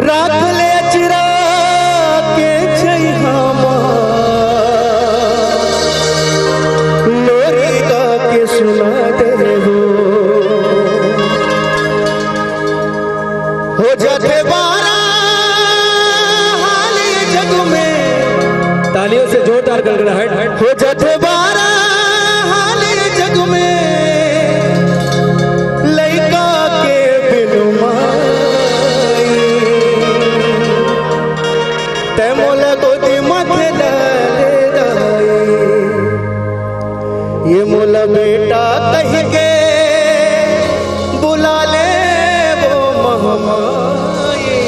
राख ले चिरा के छैहामा लोरी गा के सुना दे हो जाते बारा हाली जग में। तालियों से जोरदार गड़गड़ाहट। हो जाते बारा हाली जग में लइका के बिनु माई ते मोला गोदी माथे डाले दाई ये मोला बेटा कह के बुला ले वो महमाई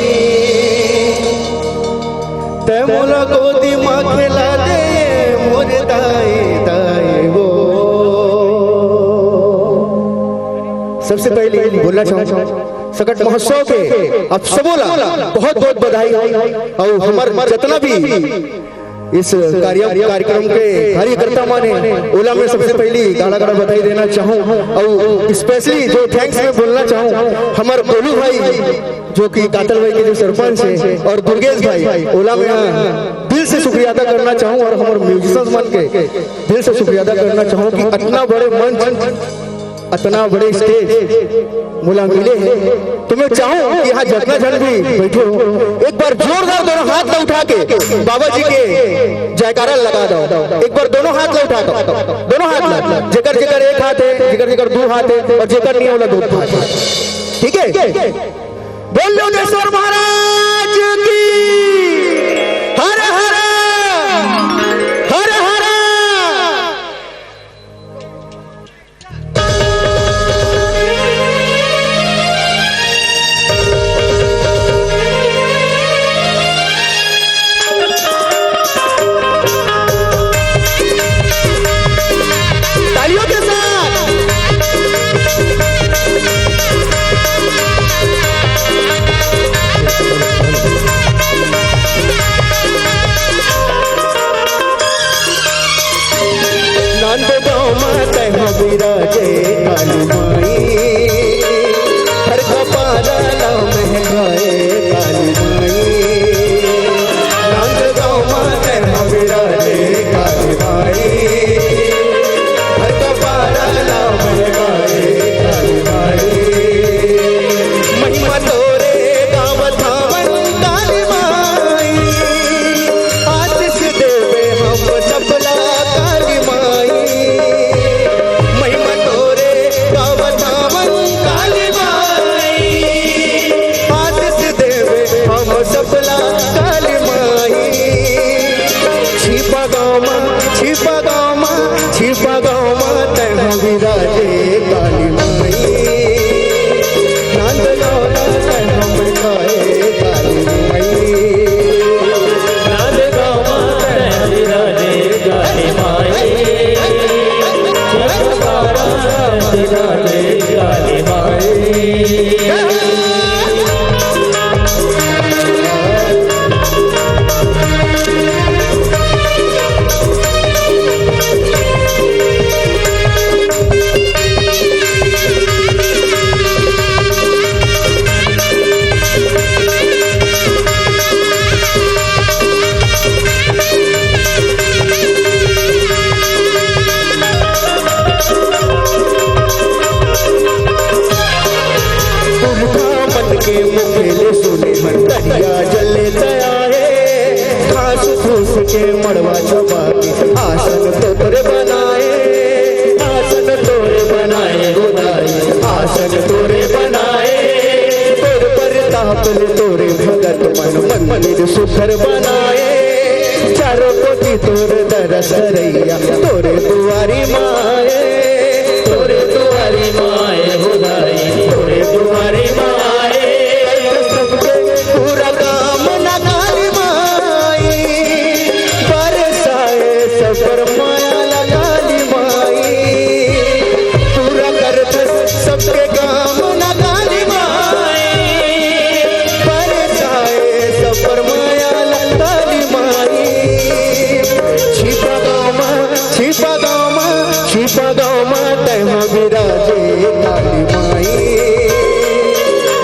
ते मोला गोदी माँ खिला दे मोर दाई दाई वो। सबसे पहले बोलना चाहूँ सकट महोत्सव के आप सबोला बहुत बहुत बधाई और हमारे जितना भी इस कार्यक्रम के कार्यकर्ता माने ओला में सबसे पहली गाड़ा गाड़ा बधाई देना चाहूँ और स्पेशली जो थैंक्स में बोलना चाहूँ हमारे गोलू भाई जो कि कातल भाई के जो सरपंच है और दुर्गेश भाई ओला में दिल से शुक्रिया अदा करना चाहूँ और हमारे म्यूजिशियंस मन के दिल से शुक्रिया अदा करना चाहूँ कि इतना बड़े मंच इतना बड़े स्टेज मुला मिले हैं। तो मैं चाहूँ कि यहाँ जितना जन भी बैठे हो एक बार जोरदार दोनों हाथ में उठा के बाबा जी के जयकारा लगा दो। एक बार दोनों हाथ में उठा दो, दोनों हाथ में जेकर जेकर एक हाथ है, जेकर जेकर दो हाथ है और जेकर नहीं होला दो हाथ। ठीक है, बोल योगेश्वर महाराज की हर हर हर हर। विराजे काली माई हर कपारा नाम है गाए काली माई नंद गाँव माते विराजे काली माई हर कपारा नाम है गाए काली माई महिमा तोरे गाँव थावन काली माई आशीष देवे हम सबला काली माई सबला काली माई छिपा गाँव तह विराजे काली माई नंद लौला तह खाए काली माई नंद गाँव तह विराजे काली माई विराजे काली माई। के मुखेले सुने दरिया जले तयारे घास फूस के मड़वा चबा के आसन तोरे बनाए आसन तोरे बनाए गोदाई आसन तोरे बनाए तोर पर तापल तोरे भगत मन मंदिर सुखर बनाए चारों कोटि तोर दरस रैया तोरे दुआरी माए तोरे दुआरी माए गोदाई तोरे दुआरी माए पूरा काम न काली माई बरसाए सफर माया काली माई पूरा कर सबके काम न काली माई बरसाए सफर माया काली माई छिपा गाँव तह विराजे काली माई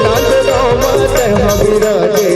नंद गाँव तह विराजे